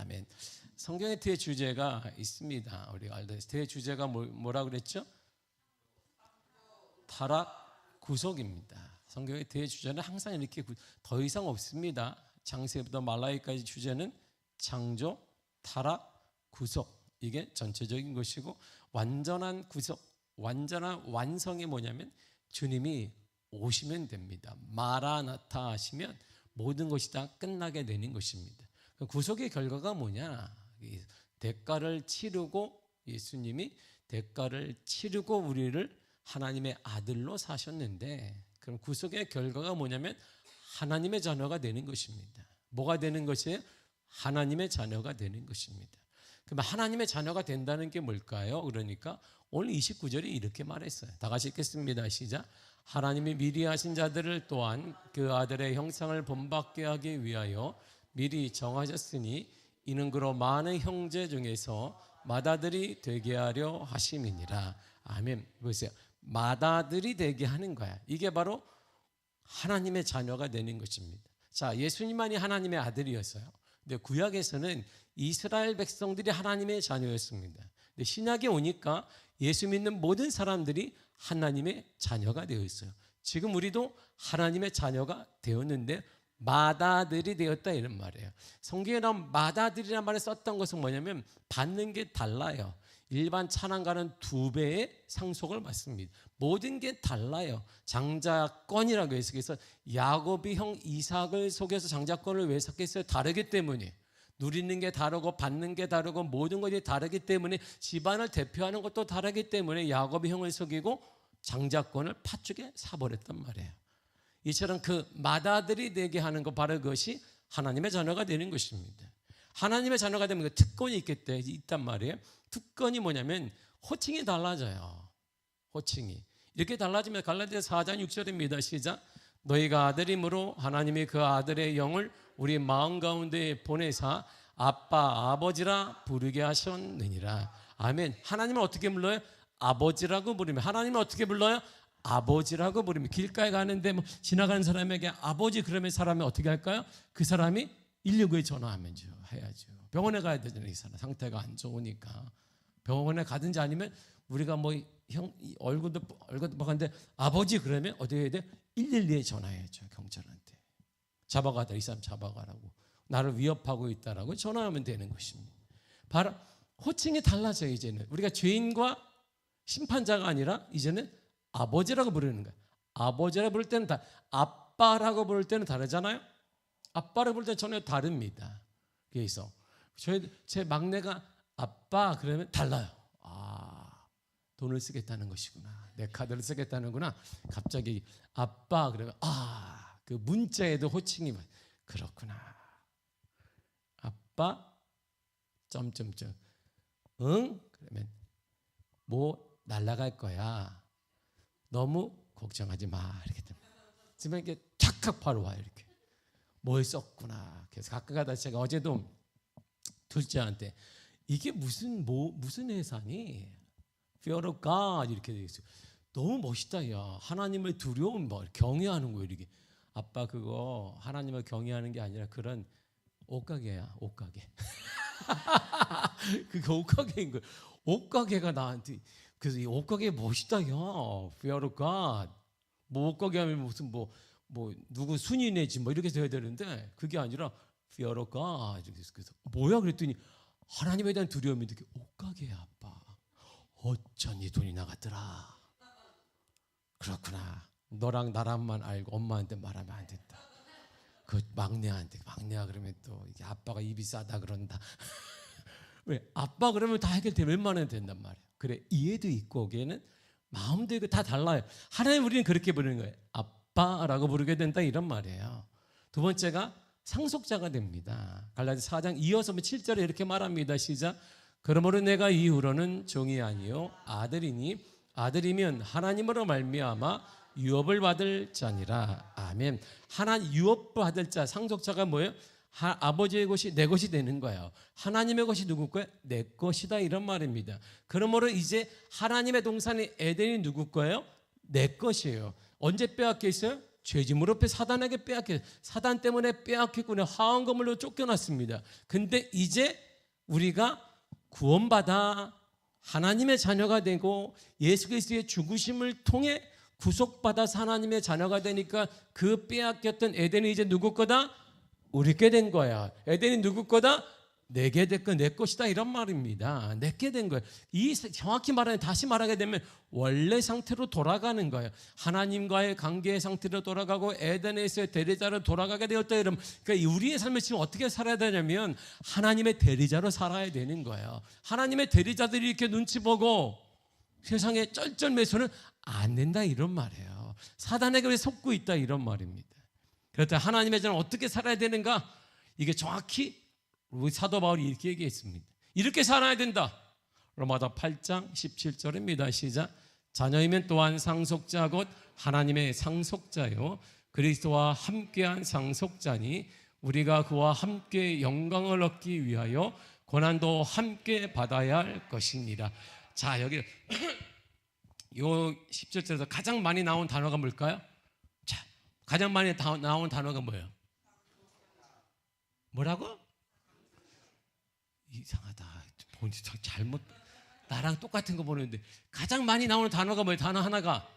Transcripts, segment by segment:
아멘. 성경의 대주제가 있습니다. 우리가 알다시피 대주제가 뭐라 그랬죠? 타락, 구속입니다. 성경의 대주제는 항상 이렇게 더 이상 없습니다. 창세부터 말라기까지 주제는 창조, 타락, 구속. 이게 전체적인 것이고, 완전한 구속, 완전한 완성이 뭐냐면 주님이 오시면 됩니다. 마라나타 하시면 모든 것이 다 끝나게 되는 것입니다. 구속의 결과가 뭐냐? 대가를 치르고, 예수님이 대가를 치르고 우리를 하나님의 아들로 사셨는데, 그럼 구속의 결과가 뭐냐면 하나님의 자녀가 되는 것입니다. 뭐가 되는 것이에요? 하나님의 자녀가 되는 것입니다. 그럼 하나님의 자녀가 된다는 게 뭘까요? 그러니까 오늘 29절이 이렇게 말했어요. 다 같이 읽겠습니다. 시작. 하나님이 미리 하신 자들을 또한 그 아들의 형상을 본받게 하기 위하여 미리 정하셨으니 이는 그로 많은 형제 중에서 맏아들이 되게 하려 하심이니라. 아멘. 보세요. 맏아들이 되게 하는 거야. 이게 바로 하나님의 자녀가 되는 것입니다. 자, 예수님만이 하나님의 아들이었어요. 근데 구약에서는 이스라엘 백성들이 하나님의 자녀였습니다. 근데 신약에 오니까 예수 믿는 모든 사람들이 하나님의 자녀가 되어 있어요. 지금 우리도 하나님의 자녀가 되었는데 맏아들이 되었다 이런 말이에요. 성경에 나온 맏아들이라는 말을 썼던 것은 뭐냐면 받는 게 달라요. 일반 찬양가는 2배의 상속을 받습니다. 모든 게 달라요. 장자권이라고 해서 그래서 야곱이 형 이삭을 속여서 장자권을 왜 샀겠어요? 다르기 때문에. 누리는 게 다르고 받는 게 다르고 모든 것이 다르기 때문에, 집안을 대표하는 것도 다르기 때문에 야곱이 형을 속이고 장자권을 팥죽에 사버렸단 말이에요. 이처럼 그 맏아들이 되게 하는 것, 바로 그것이 하나님의 자녀가 되는 것입니다. 하나님의 자녀가 되면 그 특권이 있단 말이에요. 특권이 뭐냐면 호칭이 달라져요. 호칭이 이렇게 달라지면 갈라디아서 4장 6절입니다. 시작. 너희가 아들이므로 하나님이 그 아들의 영을 우리 마음 가운데 보내사 아빠 아버지라 부르게 하셨느니라. 아멘. 하나님은 어떻게 불러요? 아버지라고 부르면. 하나님은 어떻게 불러요? 아버지라고 부르면. 길가에 가는데 뭐 지나가는 사람에게 아버지 그러면 사람이 어떻게 할까요? 그 사람이 119에 전화하면 해야죠. 병원에 가야 되잖아요. 이 사람 상태가 안 좋으니까 병원에 가든지, 아니면 우리가 뭐 형 얼굴도 봤는데 아버지 그러면 어디 해야 돼? 112에 전화해야죠. 경찰한테 잡아가다, 이 사람 잡아가라고, 나를 위협하고 있다라고 전화하면 되는 것입니다. 바로 호칭이 달라져요. 이제는 우리가 죄인과 심판자가 아니라 이제는 아버지라고 부르는 거예요. 아버지라고 부를 때는 아빠라고 부를 때는 다르잖아요. 아빠라고 부를 때는 전혀 다릅니다. 그래서 제 막내가 아빠 그러면 달라요. 돈을 쓰겠다는 것이구나, 내 카드를 쓰겠다는구나. 갑자기 아빠 그러면 그 문자에도 호칭이 그렇구나. 아빠 점점점 응? 그러면 뭐 날라갈 거야. 너무 걱정하지 마. 이렇게 되면 이렇게 탁탁 바로 와요. 이렇게 뭘 썼구나. 그래서 가끔 가다 제가 어제도 둘째한테 이게 무슨 회사니? Fear of God 이렇게 되어 있어요. 너무 멋있다. 야, 하나님을 두려움, 경외하는 거예요. 이렇게. 아빠 그거 하나님을 경외하는 게 아니라 그런 옷가게야. 옷가게. 그게 옷가게인 거예요. 옷가게가 나한테. 그래서 이 옷가게 멋있다. 야, Fear of God. 뭐 옷가게 하면 무슨 뭐 누구 순위내지 뭐 이렇게 돼야 되는데 그게 아니라 Fear of God. 그래서 뭐야 그랬더니 하나님에 대한 두려움이 이렇게. 옷가게야 아빠. 어쩐지 돈이 나갔더라. 그렇구나. 너랑 나랑만 알고 엄마한테 말하면 안 된다. 그 막내가 그러면 또 이게 아빠가 입이 싸다 그런다. 왜? 아빠 그러면 다 해결돼. 웬만하면 된단 말이야. 그래, 이해도 있고 거기에는 마음도 있고 다 달라요. 하나님 우리는 그렇게 부르는 거예요. 아빠라고 부르게 된다 이런 말이에요. 두 번째가 상속자가 됩니다. 갈라디아서 4장 이어서 7절에 이렇게 말합니다. 시작. 그러므로 내가 이후로는 종이 아니요 아들이니 아들이면 하나님으로 말미암아 유업을 받을 자니라. 아멘. 하나님 유업 받을 자, 상속자가 뭐예요? 아버지의 것이 내 것이 되는 거예요. 하나님의 것이 누구 거예요? 내 것이다 이런 말입니다. 그러므로 이제 하나님의 동산이 에덴이 누구 거예요? 내 것이에요. 언제 빼앗겨 있어요? 죄짐으로 사단에게 사단 때문에 빼앗겼고 화한 건물로 쫓겨났습니다. 근데 이제 우리가 구원받아 하나님의 자녀가 되고 예수 그리스도의 죽으심을 통해 구속받아 하나님의 자녀가 되니까 그 빼앗겼던 에덴이 이제 누구 거다? 우리께 된 거야. 에덴이 누구 거다? 내게 됐고 내 것이다, 이런 말입니다. 내게 된 거예요. 이 정확히 말하면, 다시 말하게 되면 원래 상태로 돌아가는 거예요. 하나님과의 관계의 상태로 돌아가고 에덴에서의 대리자로 돌아가게 되었다. 이러면 그러니까 우리의 삶을 지금 어떻게 살아야 되냐면 하나님의 대리자로 살아야 되는 거예요. 하나님의 대리자들이 이렇게 눈치 보고 세상에 쩔쩔매서는 안 된다, 이런 말이에요. 사단에게 속고 있다, 이런 말입니다. 그렇다면 하나님의 자는 어떻게 살아야 되는가? 이게 정확히 우리 사도 바울이 이렇게 얘기했습니다. 이렇게 살아야 된다. 로마서 8장 17절입니다. 시작. 자녀이면 또한 상속자 곧 하나님의 상속자요 그리스도와 함께한 상속자니 우리가 그와 함께 영광을 얻기 위하여 고난도 함께 받아야 할 것이니라. 자, 여기 요 17절에서 가장 많이 나온 단어가 뭘까요? 자, 가장 많이 나온 단어가 뭐예요? 뭐라고? 이상하다. 잘못, 나랑 똑같은 거 보는데 가장 많이 나오는 단어가 뭐예요? 단어 하나가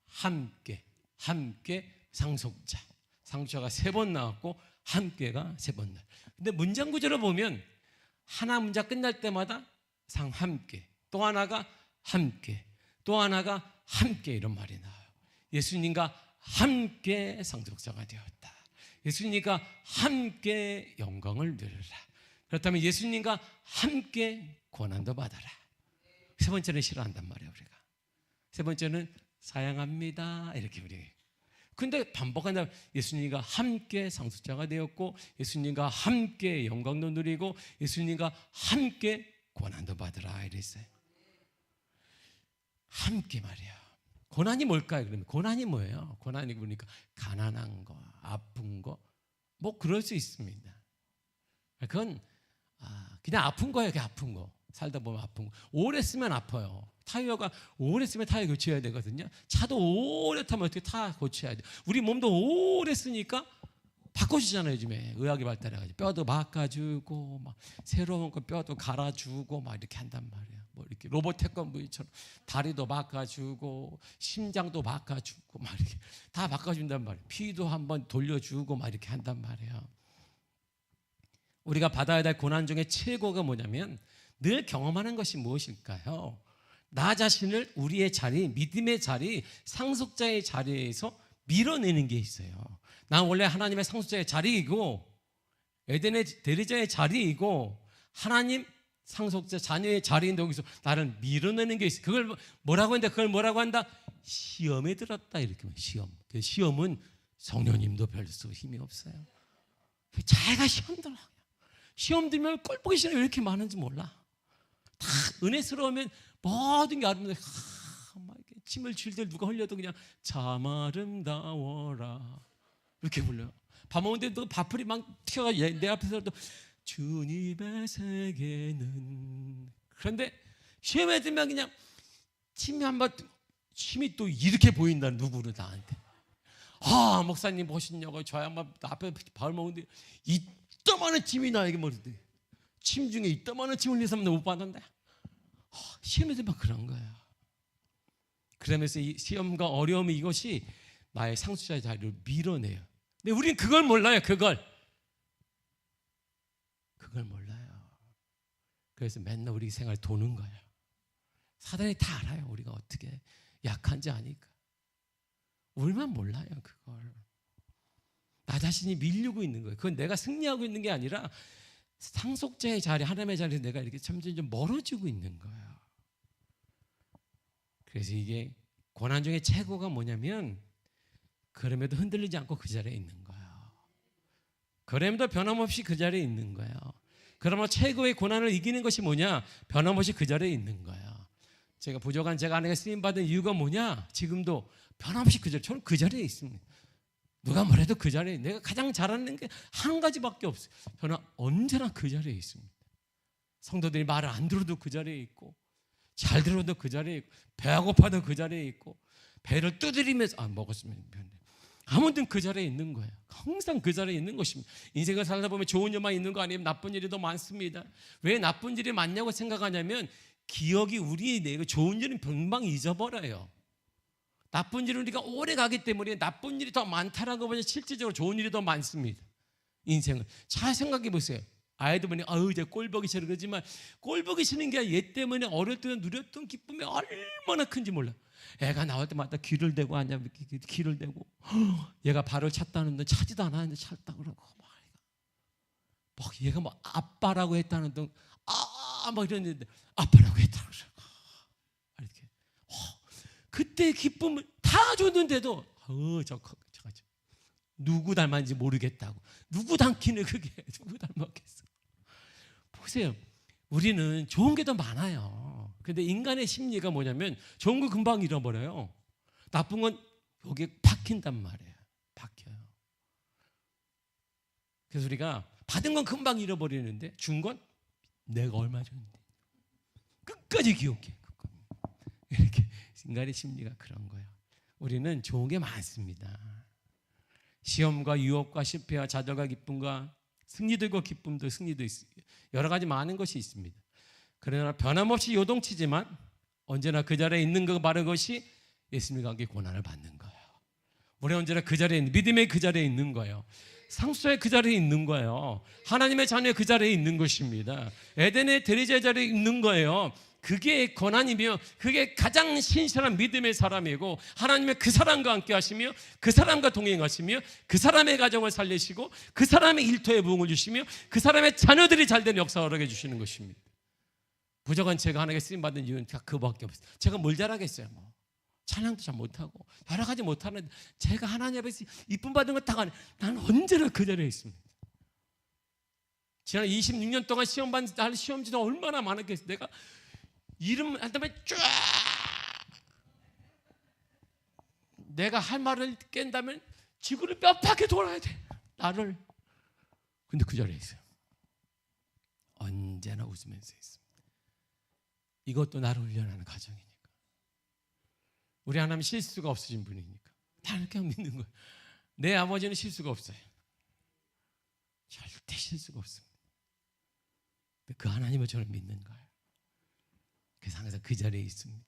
함께. 함께 상속자. 상속자가 3번 나왔고 함께가 3번 나와요. 근데 문장 구조를 보면 하나 문장 끝날 때마다 함께, 또 하나가 함께, 또 하나가 함께, 이런 말이 나와요. 예수님과 함께 상속자가 되었다. 예수님과 함께 영광을 누려라. 그렇다면 예수님과 함께 고난도 받아라. 3번째는 싫어한단 말이에요. 우리가 3번째는 사양합니다, 이렇게 우리. 근데 반복한다. 예수님과 함께 상속자가 되었고 예수님과 함께 영광도 누리고 예수님과 함께 고난도 받으라, 이랬어요. 함께 말이야. 고난이 뭘까요? 그러면 고난이 뭐예요? 고난이 보니까 가난한 거, 아픈 거, 뭐 그럴 수 있습니다. 그건 그냥 아픈 거예요. 그냥 아픈 거. 살다 보면 아픈 거. 오래 쓰면 아파요. 타이어가 오래 쓰면 타이어 고쳐야 되거든요. 차도 오래 타면 어떻게 타 고쳐야 돼. 우리 몸도 오래 쓰니까 바꿔주잖아요. 요즘에 의학이 발달해가지고 뼈도 바꿔주고 막 새로운 거 뼈도 갈아주고 막 이렇게 한단 말이에요. 뭐 이렇게 로봇 태권브이처럼 다리도 바꿔주고 심장도 바꿔주고 막 이렇게 다 바꿔준단 말이에요. 피도 한번 돌려주고 막 이렇게 한단 말이에요. 우리가 받아야 될 고난 중에 최고가 뭐냐면 늘 경험하는 것이 무엇일까요? 나 자신을 우리의 자리, 믿음의 자리, 상속자의 자리에서 밀어내는 게 있어요. 난 원래 하나님의 상속자의 자리이고 에덴의 대리자의 자리이고 하나님 상속자 자녀의 자리인데 여기서 나를 밀어내는 게 있어요. 그걸 뭐라고 한다? 그걸 뭐라고 한다? 시험에 들었다, 이렇게. 시험. 그 시험은 성령님도 별로 힘이 없어요. 자기가 시험 들어. 시험 들면 꼴 보기 싫어. 왜 이렇게 많은지 몰라. 다 은혜스러우면 모든 게 아름다워. 막 이렇게 침을 줄들 누가 흘려도 그냥 참 아름다워라 이렇게 불러요. 밥 먹는데도 밥풀이 막 튀어가 내 앞에서도 주님의 세계는. 그런데 시험에 들면 그냥 침이 또 이렇게 보인다. 누구를 나한테. 목사님 보셨냐고. 저 양반 앞에 밥을 먹는데 이따만한 침이 나에게 머리대. 침 중에 이따만한 침 흘린 사람도 못 봤는데 시험에 들면 그런 거예요. 그러면서 이 시험과 어려움이 이것이 나의 상속자의 자리를 밀어내요. 근데 우리는 그걸 몰라요. 그걸 몰라요. 그래서 맨날 우리 생활 도는 거예요. 사단이 다 알아요. 우리가 어떻게 약한지 아니까. 우리만 몰라요. 그걸. 나 자신이 밀리고 있는 거예요. 그건 내가 승리하고 있는 게 아니라 상속자의 자리, 하나님의 자리에서 내가 이렇게 점점 멀어지고 있는 거예요. 그래서 이게 고난 중에 최고가 뭐냐면 그럼에도 흔들리지 않고 그 자리에 있는 거예요. 그럼에도 변함없이 그 자리에 있는 거예요. 그러면 최고의 고난을 이기는 것이 뭐냐? 변함없이 그 자리에 있는 거예요. 제가 부족한 제가 아내가 쓰임받은 이유가 뭐냐? 지금도 변함없이 그 자리에, 저는 그 자리에 있습니다. 누가 뭐래도 그 자리에, 내가 가장 잘하는 게 한 가지밖에 없어요. 저는 언제나 그 자리에 있습니다. 성도들이 말을 안 들어도 그 자리에 있고, 잘 들어도 그 자리에 있고, 배가 고파도 그 자리에 있고, 배를 두드리면서 먹었으면 아무튼 그 자리에 있는 거예요. 항상 그 자리에 있는 것입니다. 인생을 살다 보면 좋은 일만 있는 거 아니에요? 나쁜 일이 더 많습니다. 왜 나쁜 일이 많냐고 생각하냐면 기억이 우리의 내가 좋은 일은 금방 잊어버려요. 나쁜 일은 우리가 오래 가기 때문에 나쁜 일이 더 많다라고 보면 실질적으로 좋은 일이 더 많습니다. 인생을 잘 생각해 보세요. 아이들 보니 이제 꼴보기 싫어 그러지만 꼴보기 싫은 게 아니라 얘 때문에 어릴 때 누렸던 기쁨이 얼마나 큰지 몰라. 애가 나올 때마다 귀를 대고 앉아 귀를 대고 얘가 발을 찼다는데 차지도 않았는데 찼다 그러고 막 얘가 뭐 아빠라고 했다는 등 막 이랬는데 아빠라고 했다고 그러고 이렇게 그때 기쁨을 다 줬는데도 저거 누구 닮았는지 모르겠다고. 누구 닮기는 그게 누구 닮았겠어. 보세요. 우리는 좋은 게 더 많아요. 근데 인간의 심리가 뭐냐면 좋은 거 금방 잃어버려요. 나쁜 건 여기에 박힌단 말이에요. 박혀요. 그래서 우리가 받은 건 금방 잃어버리는데 준 건 내가 얼마 줬는데 끝까지 기억해. 이렇게 인간의 심리가 그런 거예요. 우리는 좋은 게 많습니다. 시험과 유혹과 실패와 좌절과 기쁨과 승리들과 기쁨도 승리도 있습니다. 여러 가지 많은 것이 있습니다. 그러나 변함없이 요동치지만 언제나 그 자리에 있는 거 바른 것이 예수님과 함께 고난을 받는 거예요. 우리 언제나 그 자리에 있는, 믿음의 그 자리에 있는 거예요. 상수의 그 자리에 있는 거예요. 하나님의 자녀의 그 자리에 있는 것입니다. 에덴의 대리자의 자리에 있는 거예요. 그게 고난이며 그게 가장 신실한 믿음의 사람이고 하나님의 그 사람과 함께 하시며 그 사람과 동행하시며 그 사람의 가정을 살리시고 그 사람의 일터에 부흥을 주시며 그 사람의 자녀들이 잘되는 역사를 허락해 주시는 것입니다. 부족한 제가 하나님께 쓰임받은 이유는 그밖에 없어요. 제가 뭘 잘하겠어요. 찬양도 잘 못하고 여러 가지 못하는데 제가 하나님 앞에서 이쁨 받은 거 다 가네. 나는 언제나 그 자리에 있습니다. 지난 26년 동안 시험지도 얼마나 많았겠어요. 내가 이름 할 때마다 쫙 내가 할 말을 깬다면 지구를 몇 바퀴 돌아야 돼. 나를. 근데 그 자리에 있어요. 언제나 웃으면서 있습니다. 이것도 나를 훈련하는 과정이니까. 우리 하나님 실수가 없으신 분이니까 나를 그냥 믿는 거예요. 내 아버지는 실수가 없어요. 절대 실수가 없습니다. 그 하나님을 저는 믿는 거예요. 그래서 항상 그 자리에 있습니다.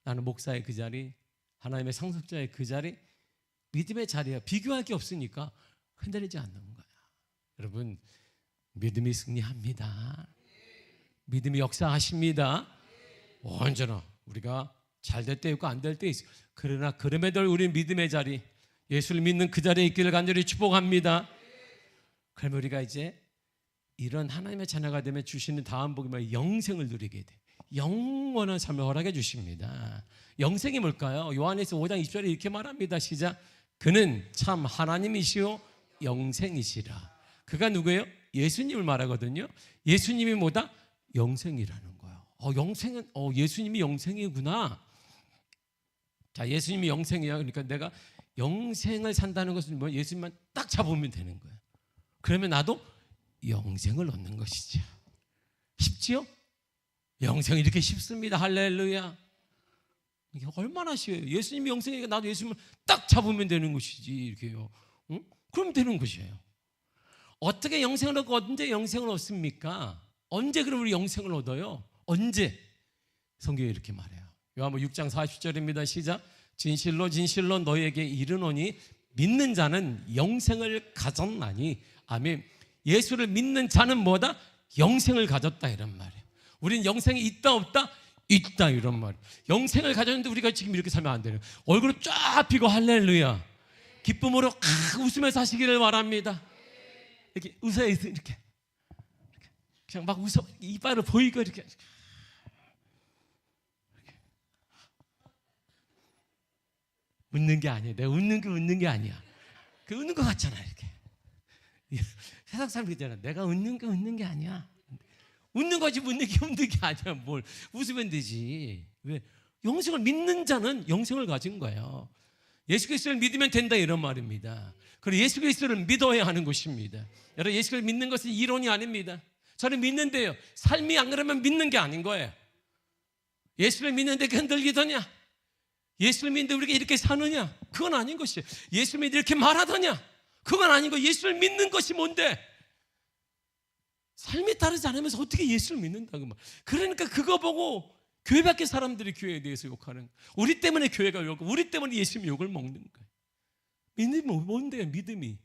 나는 목사의 그 자리, 하나님의 상속자의 그 자리, 믿음의 자리야. 비교할 게 없으니까 흔들리지 않는 거야. 여러분, 믿음이 승리합니다. 믿음이 역사하십니다. 언제나 우리가 잘 될 때 있고 안 될 때 있어요. 그러나 그럼에도 우리 믿음의 자리, 예수를 믿는 그 자리에 있기를 간절히 축복합니다. 그러면 우리가 이제 이런 하나님의 자녀가 되면 주시는 다음 복이 뭐예요? 영생을 누리게 돼. 영원한 삶을 허락해 주십니다. 영생이 뭘까요? 요한에서 5장 20절에 이렇게 말합니다. 시작. 그는 참 하나님이시요 영생이시라. 그가 누구예요? 예수님을 말하거든요. 예수님이 뭐다? 영생이라는 거예요. 영생은 예수님이 영생이구나. 자, 예수님이 영생이야. 그러니까 내가 영생을 산다는 것은 뭐 예수님만 딱 잡으면 되는 거예요. 그러면 나도 영생을 얻는 것이죠. 쉽지요? 영생이 이렇게 쉽습니다. 할렐루야. 이게 얼마나 쉬워요. 예수님이 영생이니까 나도 예수님을 딱 잡으면 되는 것이지. 이렇게요. 응? 그럼 되는 것이에요. 어떻게 영생을 얻고 언제 영생을 얻습니까? 언제 그럼 우리 영생을 얻어요? 언제? 성경이 이렇게 말해요. 요한복음 6장 40절입니다. 시작. 진실로 진실로 너희에게 이르노니 믿는 자는 영생을 가졌나니. 아멘. 예수를 믿는 자는 뭐다? 영생을 가졌다 이런 말이에요. 우리는 영생이 있다 없다? 있다 이런 말이에요. 영생을 가졌는데 우리가 지금 이렇게 살면 안 돼요. 얼굴을 쫙 펴고 할렐루야 기쁨으로 웃으면서 하시기를 바랍니다. 이렇게 웃어야 이렇게 그냥 막 웃어 이빨을 보이고 이렇게 웃는 게 아니에요. 내가 웃는 게 아니야. 그 웃는 것 같잖아 이렇게. 세상 사람들 있잖아. 내가 웃는 게 아니야. 웃는 거지 웃는 게 아니야. 뭘 웃으면 되지. 왜? 영생을 믿는 자는 영생을 가진 거예요. 예수 그리스도를 믿으면 된다 이런 말입니다. 그리고 예수 그리스도를 믿어야 하는 것입니다. 여러분 예수를 믿는 것은 이론이 아닙니다. 저는 믿는데요. 삶이 안 그러면 믿는 게 아닌 거예요. 예수를 믿는데 흔들리더냐? 예수를 믿는데 우리가 이렇게 사느냐? 그건 아닌 것이에요. 예수를 믿는데 이렇게 말하더냐? 그건 아닌 거. 예수를 믿는 것이 뭔데? 삶이 다르지 않으면서 어떻게 예수를 믿는다고 말. 그러니까 그거 보고 교회 밖에 사람들이 교회에 대해서 욕하는 거예요. 우리 때문에 교회가 욕하고 우리 때문에 예수님이 욕을 먹는 거예요. 믿음이 뭔데요? 믿음이.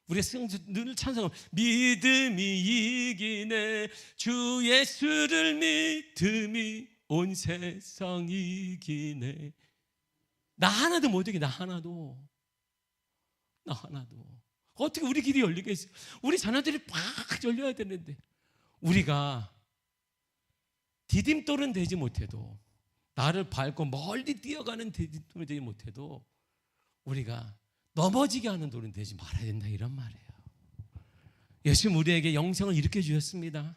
우리가 늘 찬송하면 믿음이 이기네, 주 예수를 믿음이 온 세상 이기네. 나 하나도 못 이겨. 나 하나도. 어떻게 우리 길이 열리겠어요? 우리 자녀들이 팍 열려야 되는데 우리가 디딤돌은 되지 못해도, 나를 밟고 멀리 뛰어가는 디딤돌이 되지 못해도 우리가 넘어지게 하는 돌은 되지 말아야 된다, 이런 말이에요. 예수님 우리에게 영생을 이렇게 주셨습니다.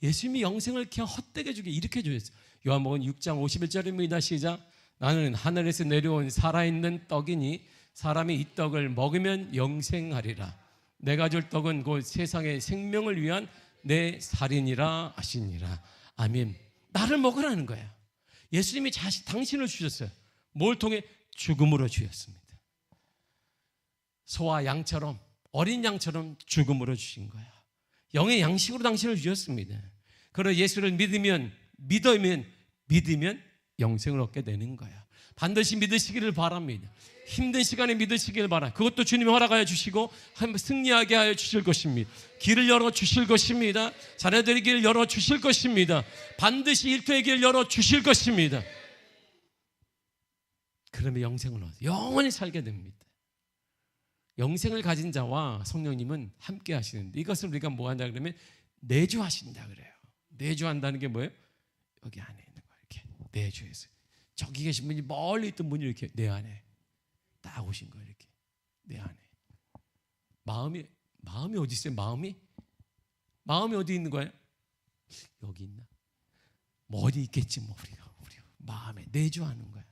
예수님이 영생을 그냥 헛되게 주게 이렇게 주셨어요. 요한복음 6장 51절입니다. 시작. 나는 하늘에서 내려온 살아있는 떡이니 사람이 이 떡을 먹으면 영생하리라. 내가 줄 떡은 곧 세상의 생명을 위한 내 살이니라 하시니라. 아멘. 나를 먹으라는 거야. 예수님이 당신을 주셨어요. 뭘 통해? 죽음으로 주셨습니다. 소와 양처럼, 어린 양처럼 죽음으로 주신 거야. 영의 양식으로 당신을 주셨습니다. 그러나 예수를 믿으면 영생을 얻게 되는 거야. 반드시 믿으시기를 바랍니다. 힘든 시간에 믿으시기를 바라. 그것도 주님이 허락하여 주시고 승리하게 하여 주실 것입니다. 길을 열어 주실 것입니다. 자녀들의 길을 열어 주실 것입니다. 반드시 일터의 길을 열어 주실 것입니다. 그러면 영생을 얻어 영원히 살게 됩니다. 영생을 가진 자와 성령님은 함께 하시는데, 이것을 우리가 뭐 한다 그러면 내주하신다 그래요. 내주한다는 게 뭐예요? 여기 안에 있는 거예요. 이렇게 내주해서 저기 계신 분이, 멀리 있던 분이 이렇게 내 안에 딱 오신 거예요. 이렇게 내 안에. 마음이 어디 있어요? 마음이 어디 있는 거예요? 여기 있나? 뭐 어디 있겠지 뭐. 우리가 마음에 내주하는 거야.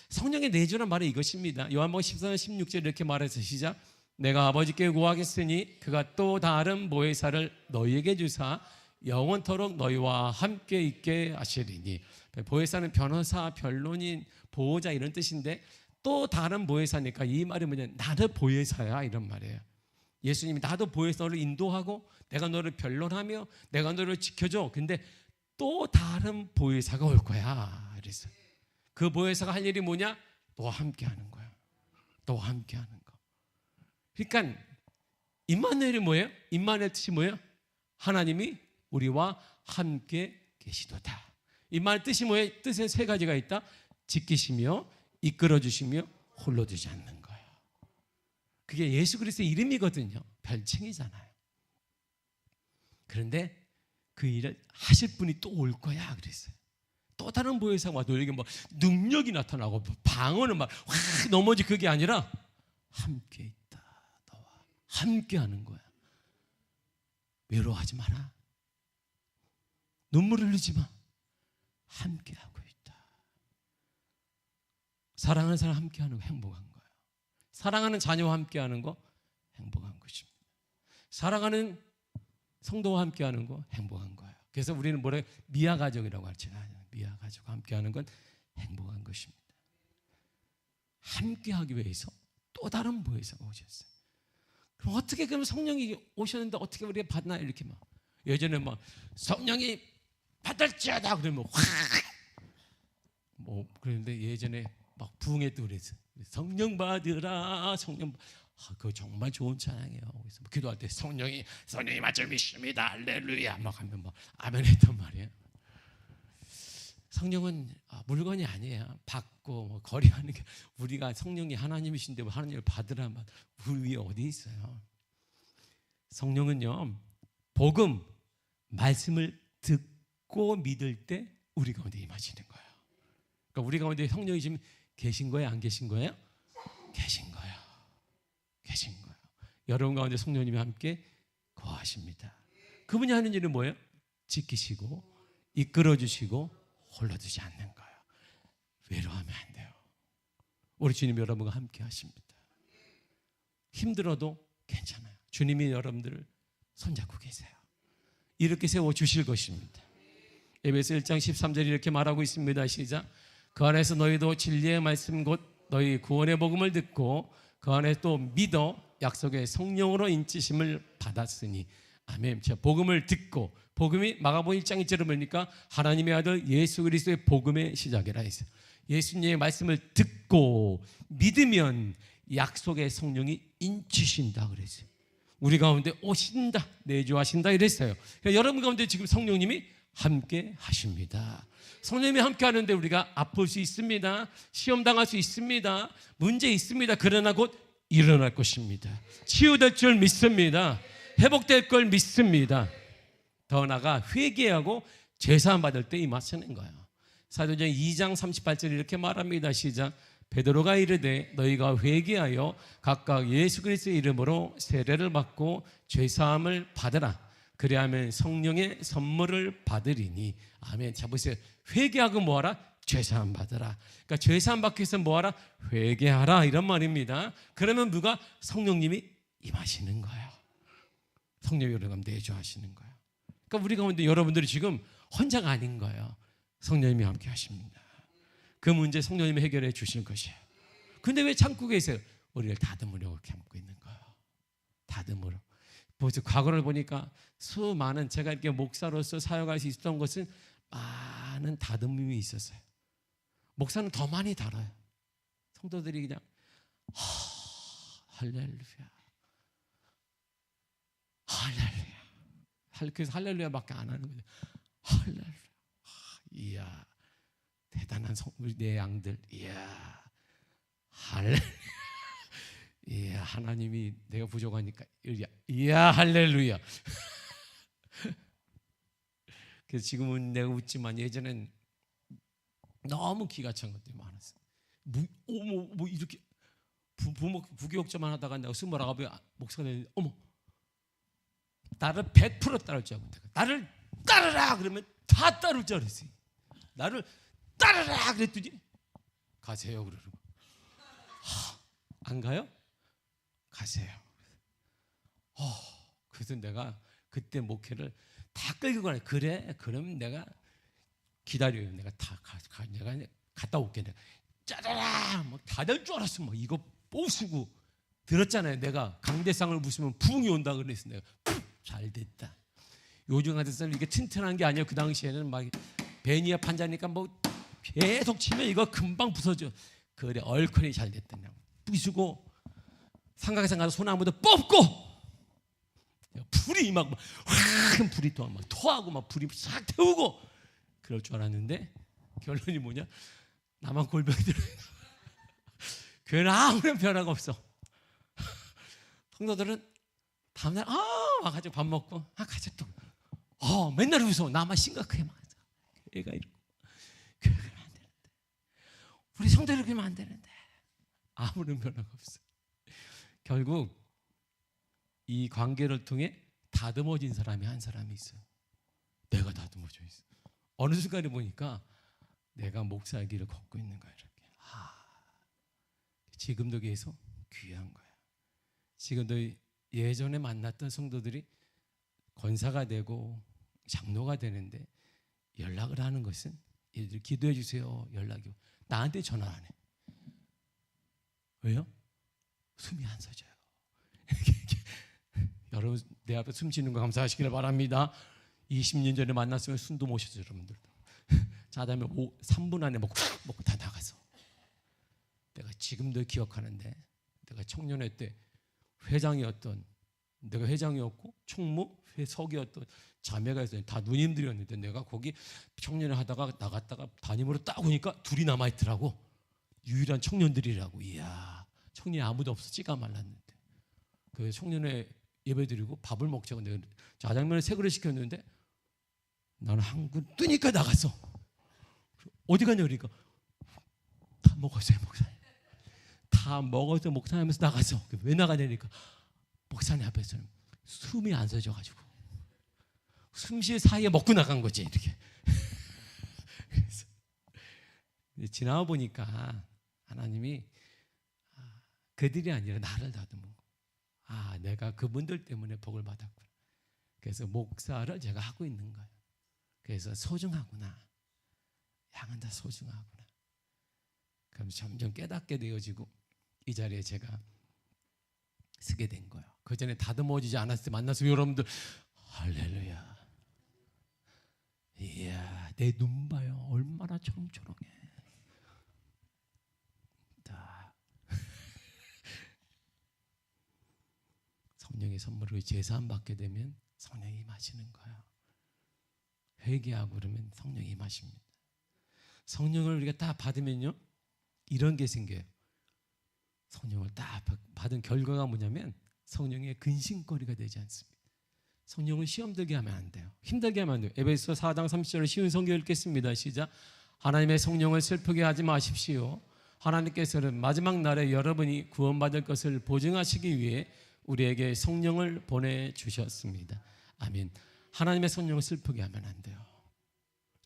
성령의 내주란 말이 이것입니다. 요한복음 14장 16절 이렇게 말해서 시작. 내가 아버지께 구하겠으니 그가 또 다른 보혜사를 너희에게 주사 영원토록 너희와 함께 있게 하시리니. 보혜사는 변호사, 변론인, 보호자 이런 뜻인데, 또 다른 보혜사니까 이 말이 뭐냐면 나도 보혜사야 이런 말이에요. 예수님이 나도 보혜사, 너를 인도하고 내가 너를 변론하며 내가 너를 지켜줘. 근데 또 다른 보혜사가 올 거야. 그래서 그 보혜사가 할 일이 뭐냐? 너와 함께 하는 거야. 너와 함께 하는 거. 그러니까 임마누엘이 뭐예요? 임마누엘 뜻이 뭐예요? 하나님이 우리와 함께 계시도다. 임마누엘 뜻이 뭐예요? 뜻에 세 가지가 있다. 지키시며 이끌어주시며 홀로 두지 않는 거예요. 그게 예수 그리스도의 이름이거든요. 별칭이잖아요. 그런데 그 일을 하실 분이 또 올 거야 그랬어요. 또 다른 보혜사가 와도 이게 뭐 능력이 나타나고 방언은 막 확 넘어지, 그게 아니라 함께 있다. 너와 함께 하는 거야. 외로워하지 마라. 눈물 흘리지 마. 함께 하고 있다. 사랑하는 사람 함께 하는 거 행복한 거예요. 사랑하는 자녀와 함께 하는 거 행복한 것입니다. 사랑하는 성도와 함께 하는 거 행복한 거예요. 그래서 우리는 뭐래? 미아 가족이라고 하잖아요. 미아 가족과 함께 하는 건 행복한 것입니다. 함께 하기 위해서 또 다른 보혜사가 오셨어요. 그럼 어떻게, 그럼 성령이 오셨는데 어떻게 우리가 받나요? 이렇게 막 예전에 막 성령이 받을지어다 그러면 확 뭐 그런데 예전에 막 부흥회도 그랬어요. 성령 받으라, 성령. 그거 정말 좋은 찬양이에요. 그래서 기도할 때 성령이 맞을 믿습니다. 할렐루야 막 하면 막 아멘 했단 말이에요. 성령은 물건이 아니에요. 받고 뭐 거리하는 게, 우리가 성령이 하나님이신데 뭐 하나님을 받으라 막 우리 위에 어디 있어요. 성령은요, 복음 말씀을 듣고 믿을 때 우리 가운데 임하시는 거예요. 그러니까 우리 가운데 성령이 지금 계신 거예요, 안 계신 거예요? 계신 거예요. 계신 거예요. 여러분 가운데 성령님이 함께 거하십니다. 그분이 하는 일은 뭐예요? 지키시고 이끌어주시고 홀로 두지 않는 거예요. 외로워하면 안 돼요. 우리 주님 여러분과 함께 하십니다. 힘들어도 괜찮아요. 주님이 여러분들을 손잡고 계세요. 이렇게 세워주실 것입니다. 에베소 1장 13절 이렇게 말하고 있습니다. 시작. 그 안에서 너희도 진리의 말씀 곧 너희 구원의 복음을 듣고 그 안에 또 믿어 약속의 성령으로 인치심을 받았으니. 아멘. 자, 복음을 듣고, 복음이 마가복음 1장 1절을 보니까 하나님의 아들 예수 그리스도의 복음의 시작이라 했어요. 예수님의 말씀을 듣고 믿으면 약속의 성령이 인치신다 그랬어요. 우리 가운데 오신다, 내주하신다 이랬어요. 그러니까 여러분 가운데 지금 성령님이 함께 하십니다. 성령님이 함께 하는데 우리가 아플 수 있습니다. 시험 당할 수 있습니다. 문제 있습니다. 그러나 곧 일어날 것입니다. 치유될 줄 믿습니다. 회복될 걸 믿습니다. 더 나아가 회개하고 죄사함 받을 때 임하시는 거예요. 사도행전 2장 38절 이렇게 말합니다. 시작. 베드로가 이르되 너희가 회개하여 각각 예수 그리스도의 이름으로 세례를 받고 죄사함을 받으라. 그리하면 성령의 선물을 받으리니. 아멘. 자 보세요. 회개하고 뭐하라? 죄사함 받으라. 그러니까 죄사함 받기 위해서 뭐하라? 회개하라 이런 말입니다. 그러면 누가? 성령님이 임하시는 거예요. 성령이 우리 가운데 내주하시는 거예요. 그러니까 우리 가운데 여러분들이 지금 혼자가 아닌 거예요. 성령님이 함께 하십니다. 그 문제 성령님이 해결해 주실 것이에요. 근데 왜 참고 계세요? 우리를 다듬으려고 참고 있는 거예요. 다듬으려. 벌써 과거를 보니까 수많은, 제가 이렇게 목사로서 사역할 수 있었던 것은 많은 다듬음이 있었어요. 목사는 더 많이 다뤄요. 성도들이 그냥 할렐루야, 할렐루야. 그래서 할렐루야밖에 안 하는 거죠. 할렐루야. 이야, 대단한 우리 내 양들. 이야, 할렐루야. 이야, 하나님이 내가 부족하니까 이야, 할렐루야. 그래서 지금은 내가 웃지만 예전엔 너무 기가 찬 것들이 많았어요. 뭐 이렇게 부교육자만 하다가 내가 29에 목사가 되는데 어머, 나를 100% 따를 줄 알고 나를 따르라 그러면 다 따를 줄 알았어요. 나를 따르라 그랬더니 가세요 그러고. 안 가요? 가세요. 그래서 내가 그때 목회를 다 끌고 가네. 그래, 그럼 내가 기다려요. 내가 내가 갔다 올게. 내가 짜라라 막 다 될 줄 알았어. 막 이거 뽑수고 들었잖아요. 내가 강대상을 부수면 부흥이 온다 그랬어. 내가 잘 됐다. 요즘 같은 이게 튼튼한 게 아니에요. 그 당시에는 막 베니아 판자니까 뭐 계속 치면 이거 금방 부서져. 그래, 얼큰이 잘 됐다. 그냥 부수고 삼각산 가서 소나무도 뽑고 불이 막 확 불이 또 막 토하고 막 불이 싹 태우고 그럴 줄 알았는데 결론이 뭐냐? 나만 골병이 들어. 교회는 아무런 변화가 없어. 성도들은 다음날 와가지고 밥 먹고 가자 또. 맨날 웃어. 나만 심각하게 맞아. 애가 이러고 교회가 안 되는데, 우리 성도들 그러면 안 되는데 아무런 변화가 없어. 결국 이 관계를 통해 다듬어진 사람이 한 사람이 있어요. 내가 다듬어져 있어. 어느 순간에 보니까 내가 목사의 길을 걷고 있는 거야. 이렇게. 지금도 계속 귀한 거야. 지금도 예전에 만났던 성도들이 권사가 되고 장로가 되는데 연락을 하는 것은 얘들 기도해 주세요. 연락이 나한테 전화 안 해. 왜요? 숨이 안 쉬어져요. 여러분 내 앞에 숨 쉬는 거 감사하시기를 바랍니다. 20년 전에 만났으면 숨도 못 쉬었어요. 여러분들도 자다음에 3분 안에 먹고 다 나가서. 내가 지금도 기억하는데 내가 청년회 때 회장이었던, 내가 회장이었고 총무 회석이었던 자매가 있어요. 다 누님들이었는데 내가 거기 청년회 하다가 나갔다가 담임으로 딱 오니까 둘이 남아있더라고. 유일한 청년들이라고. 이야, 청년이 아무도 없어. 찌가 말랐는데 그 청년회 예배드리고 밥을 먹자고 내가 짜장면을 3그릇 시켰는데 나는 한 그릇 뜨니까 나갔어. 어디 가냐 그러니까 다 먹었어요. 목사님 다 먹어서 목사님 하면서 나갔어. 왜 나가냐니까 목사님 앞에서는 숨이 안 쉬어져가지고 숨쉴 사이에 먹고 나간 거지 이렇게. 그래서 지나와 보니까 하나님이 그들이 아니라 나를 다듬은 거. 내가 그분들 때문에 복을 받았구나. 그래서 목사를 제가 하고 있는 거예요. 그래서 소중하구나. 양은 다 소중하구나. 그럼 점점 깨닫게 되어지고 이 자리에 제가 서게 된 거예요. 그 전에 다듬어지지 않았을 때 만나서 여러분들 할렐루야, 이야 내 눈 봐요 얼마나 초롱초롱해. 성령의 선물을 제사함 받게 되면 성령이 임하시는 거예요. 회개하고 그러면 성령이 임하십니다. 성령을 우리가 다 받으면요 이런 게 생겨요. 성령을 다 받은 결과가 뭐냐면 성령의 근심거리가 되지 않습니다. 성령을 시험 들게 하면 안 돼요. 힘들게 하면 안 돼요. 에베소 4장 30절에 쉬운 성경 읽겠습니다. 시작. 하나님의 성령을 슬프게 하지 마십시오. 하나님께서는 마지막 날에 여러분이 구원받을 것을 보증하시기 위해 우리에게 성령을 보내주셨습니다. 아멘. 하나님의 성령을 슬프게 하면 안 돼요.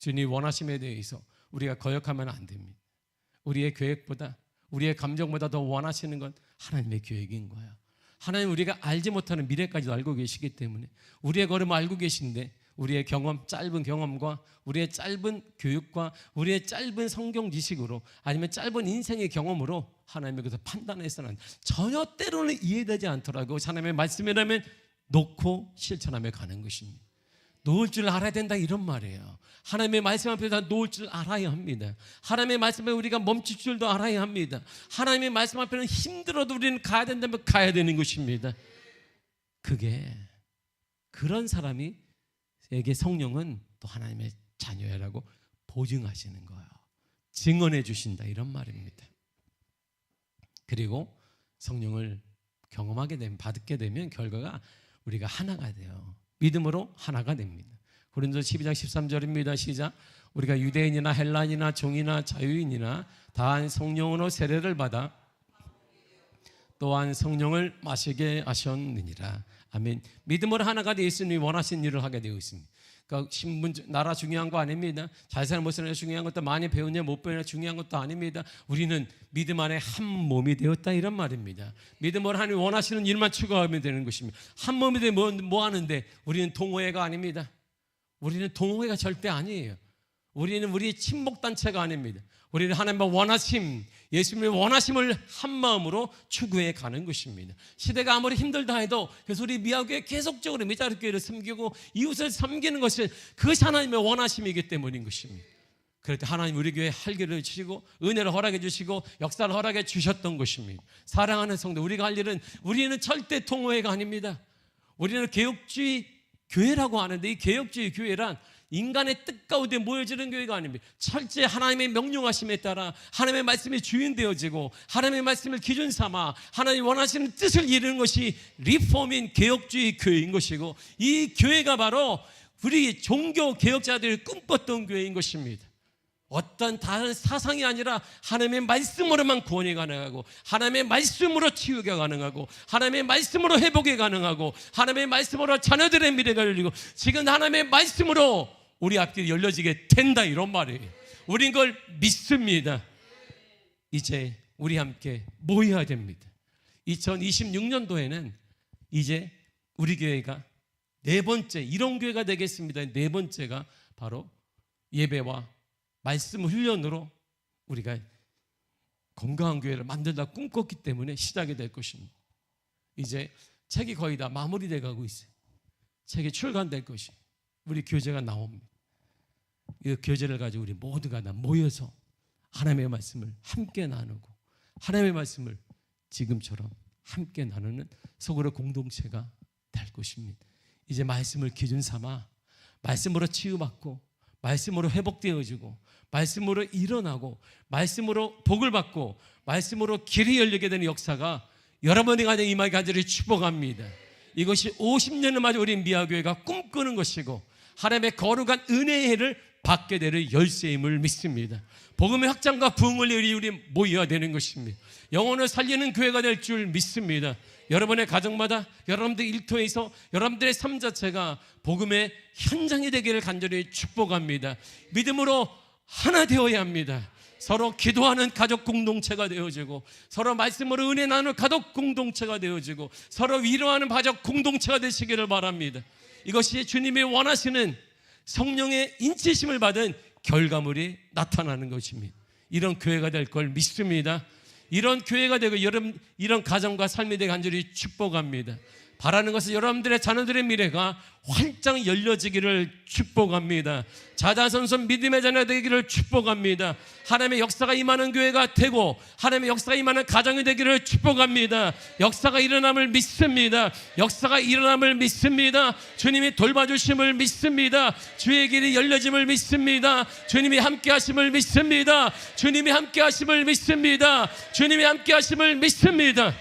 주님 원하심에 대해서 우리가 거역하면 안 됩니다. 우리의 계획보다 우리의 감정보다 더 원하시는 건 하나님의 계획인 거예요. 하나님 우리가 알지 못하는 미래까지도 알고 계시기 때문에 우리의 걸음을 알고 계신데 우리의 경험, 짧은 경험과 우리의 짧은 교육과 우리의 짧은 성경 지식으로 아니면 짧은 인생의 경험으로 하나님의 것을 판단해서는 전혀 때로는 이해되지 않더라도 하나님의 말씀이라면 놓고 실천하며 가는 것입니다. 놓을 줄 알아야 된다 이런 말이에요. 하나님의 말씀 앞에서 놓을 줄 알아야 합니다. 하나님의 말씀에 우리가 멈출 줄도 알아야 합니다. 하나님의 말씀 앞에는 힘들어도 우리는 가야 된다면 가야 되는 것입니다. 그게 그런 사람이 에게 성령은 또 하나님의 자녀라고 보증하시는 거예요. 증언해 주신다 이런 말입니다. 그리고 성령을 경험하게 되면 받게 되면 결과가 우리가 하나가 돼요. 믿음으로 하나가 됩니다. 고린도서 12장 13절입니다. 시작. 우리가 유대인이나 헬라인이나 종이나 자유인이나 다한 성령으로 세례를 받아 또한 성령을 마시게 하셨느니라. 아멘. 믿음으로 하나가 되어 있으니 원하신 일을 하게 되어 있습니다. 그러니까 신분, 나라 중요한 거 아닙니다. 잘 사는 못 사는 중요한 것도 많이 배우냐 못 배우냐 중요한 것도 아닙니다. 우리는 믿음 안에 한 몸이 되었다 이런 말입니다. 믿음으로 하나님 원하시는 일만 추구하면 되는 것입니다. 한 몸이 되면 뭐 하는데 우리는 동호회가 아닙니다. 우리는 동호회가 절대 아니에요. 우리는 우리의 친목단체가 아닙니다. 우리는 하나님의 원하심, 예수님의 원하심을 한 마음으로 추구해 가는 것입니다. 시대가 아무리 힘들다 해도 그래서 우리 미아교회 계속적으로 미자립교회를 섬기고 이웃을 섬기는 것이 그것이 하나님의 원하심이기 때문인 것입니다. 그럴 때 하나님 우리 교회에 활기를 주시고 은혜를 허락해 주시고 역사를 허락해 주셨던 것입니다. 사랑하는 성도, 우리가 할 일은 우리는 절대 동호회가 아닙니다. 우리는 개혁주의 교회라고 하는데 이 개혁주의 교회란 인간의 뜻 가운데 모여지는 교회가 아닙니다. 철저히 하나님의 명령하심에 따라 하나님의 말씀이 주인 되어지고 하나님의 말씀을 기준 삼아 하나님 원하시는 뜻을 이루는 것이 리폼인 개혁주의 교회인 것이고 이 교회가 바로 우리 종교 개혁자들이 꿈꿨던 교회인 것입니다. 어떤 다른 사상이 아니라 하나님의 말씀으로만 구원이 가능하고 하나님의 말씀으로 치유가 가능하고 하나님의 말씀으로 회복이 가능하고 하나님의 말씀으로 자녀들의 미래가 열리고 지금 하나님의 말씀으로 우리 앞길이 열려지게 된다 이런 말이에요. 우린 그걸 믿습니다. 이제 우리 함께 모여야 됩니다. 2026년도에는 이제 우리 교회가 네 번째 이런 교회가 되겠습니다. 네 번째가 바로 예배와 말씀 훈련으로 우리가 건강한 교회를 만들다 꿈꿨기 때문에 시작이 될 것입니다. 이제 책이 거의 다 마무리돼 가고 있어요. 책이 출간될 것이 우리 교재가 나옵니다. 이 교재를 가지고 우리 모두가 다 모여서 하나님의 말씀을 함께 나누고 하나님의 말씀을 지금처럼 함께 나누는 서구의 공동체가 될 것입니다. 이제 말씀을 기준 삼아 말씀으로 치유받고 말씀으로 회복되어지고 말씀으로 일어나고 말씀으로 복을 받고 말씀으로 길이 열리게 되는 역사가 여러분이 가진 임하게 간절히 축복합니다. 이것이 50년을 맞아 우리 미아교회가 꿈꾸는 것이고 하나님의 거룩한 은혜의 해를 받게 되는 열쇠임을 믿습니다. 복음의 확장과 부흥을 위해 우리 모여야 되는 것입니다. 영혼을 살리는 교회가 될 줄 믿습니다. 여러분의 가정마다 여러분들 일터에서 여러분들의 삶 자체가 복음의 현장이 되기를 간절히 축복합니다. 믿음으로 하나 되어야 합니다. 서로 기도하는 가족 공동체가 되어지고 서로 말씀으로 은혜 나누는 가족 공동체가 되어지고 서로 위로하는 가족 공동체가 되시기를 바랍니다. 이것이 주님이 원하시는 성령의 인치심을 받은 결과물이 나타나는 것입니다. 이런 교회가 될 걸 믿습니다. 이런 교회가 되고 여러분 이런 가정과 삶이 되게 간절히 축복합니다. 바라는 것은 여러분들의 자녀들의 미래가 활짝 열려지기를 축복합니다. 자자손손 믿음의 자녀 되기를 축복합니다. 하나님의 역사가 임하는 교회가 되고 하나님의 역사가 임하는 가정이 되기를 축복합니다. 역사가 일어남을 믿습니다. 역사가 일어남을 믿습니다. 주님이 돌봐주심을 믿습니다. 주의 길이 열려짐을 믿습니다. 주님이 함께하심을 믿습니다. 주님이 함께하심을 믿습니다. 주님이 함께하심을 믿습니다.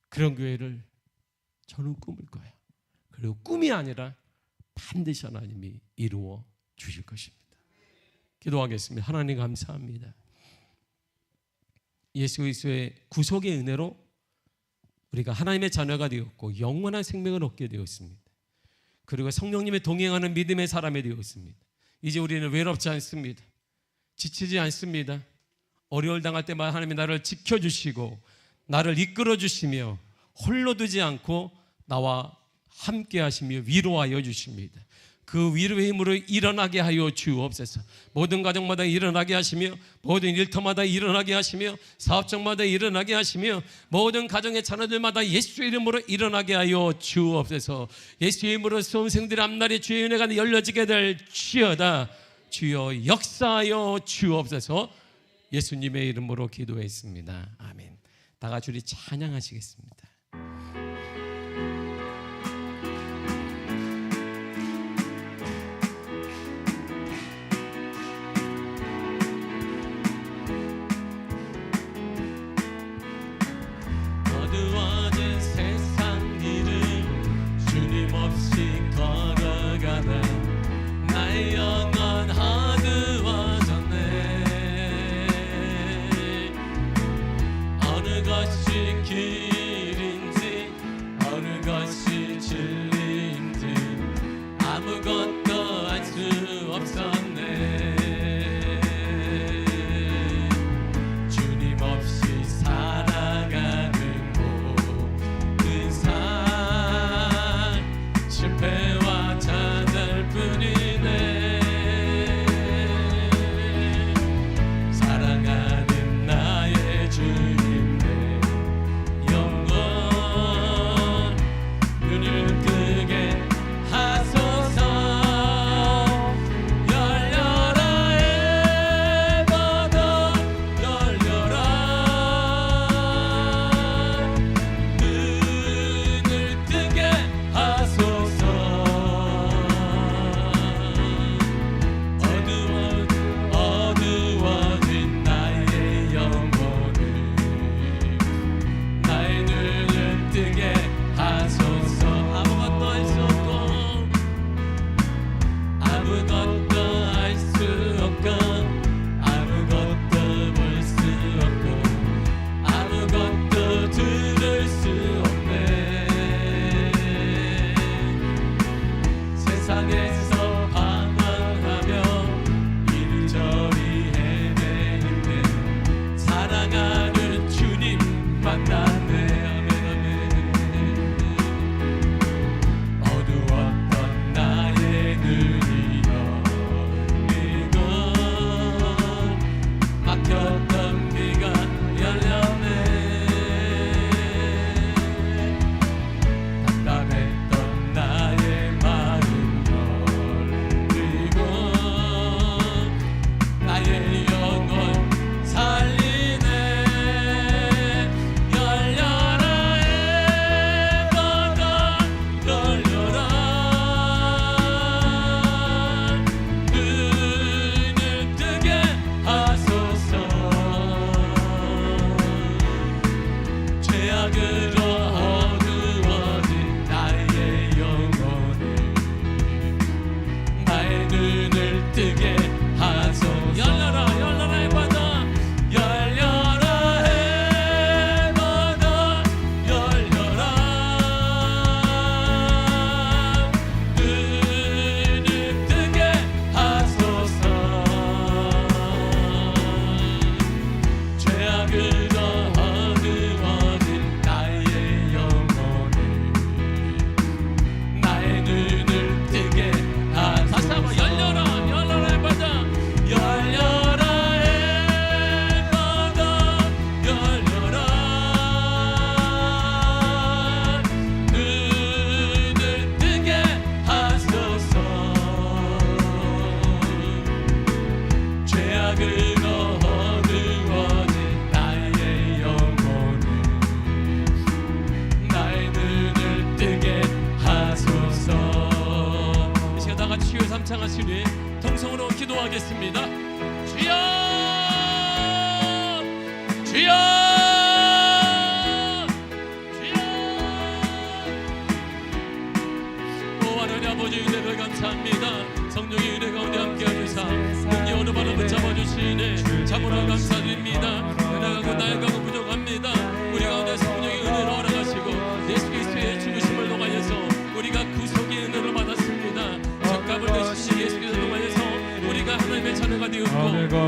그런 교회를 저는 꿈을 거예요. 그리고 꿈이 아니라 반드시 하나님이 이루어 주실 것입니다. 기도하겠습니다. 하나님 감사합니다. 예수 그리스도의 구속의 은혜로 우리가 하나님의 자녀가 되었고 영원한 생명을 얻게 되었습니다. 그리고 성령님의 동행하는 믿음의 사람이 되었습니다. 이제 우리는 외롭지 않습니다. 지치지 않습니다. 어려울 당할 때마다 하나님이 나를 지켜주시고 나를 이끌어주시며 홀로 두지 않고 나와 함께 하시며 위로하여 주십니다. 그 위로의 힘으로 일어나게 하여 주옵소서. 모든 가정마다 일어나게 하시며 모든 일터마다 일어나게 하시며 사업장마다 일어나게 하시며 모든 가정의 자녀들마다 예수의 이름으로 일어나게 하여 주옵소서. 예수의 이름으로 수험생들의 앞날에 주의 은혜가 열려지게 될지어다. 주여 역사하여 주옵소서. 예수님의 이름으로 기도했습니다. 아멘. 다 같이 우리 찬양하시겠습니다. 어두워진 세상 길을 주님 없이 걸어가다 나의 영혼 어두워졌네. 어느 것이 길인지 어느 것이 진리인지 아무것도 알 수 없었네. 주님 없이 살아가는 모든 삶 실패와 좌절뿐이네. 사랑하는 나의 주님 내 영혼 눈을 뜨게 하소서. 열려라 에바다 열려라. 눈을 뜨게 하소서. 어두워진 나의 영혼을 나의 눈을 뜨게 하소서. 아무것도 할 수 없고 아무것도 알 수 없고 아무것도 볼 수 없고 아무것도 들을 수 없네. 세상에서 방황하며 이리저리 헤매는데 사랑하는 주님 만났네. 어두웠던 나의 눈이 열리고 막혔던 귀가 열렸네. 답답했던 나의 마음 주여 삼창하시니 통성으로 기도하겠습니다. 주여 주여 아버지 은혜를 감사합니다. 성령의 은혜 가운데 함께 하시사 능히 어느 발로 붙잡아 주시네 참으로 감사드립니다. 은혜가고 나이가고 부족합니다. 우리 가운데 성령의 은혜를 허락하시고 예수 그리스도의 죽으심을 통하여서 우리가 구속의 은혜를 받았습니다. 적합을 되시니 예수 그리스도를 통하여서 우리가 하나님의 자녀가 되었고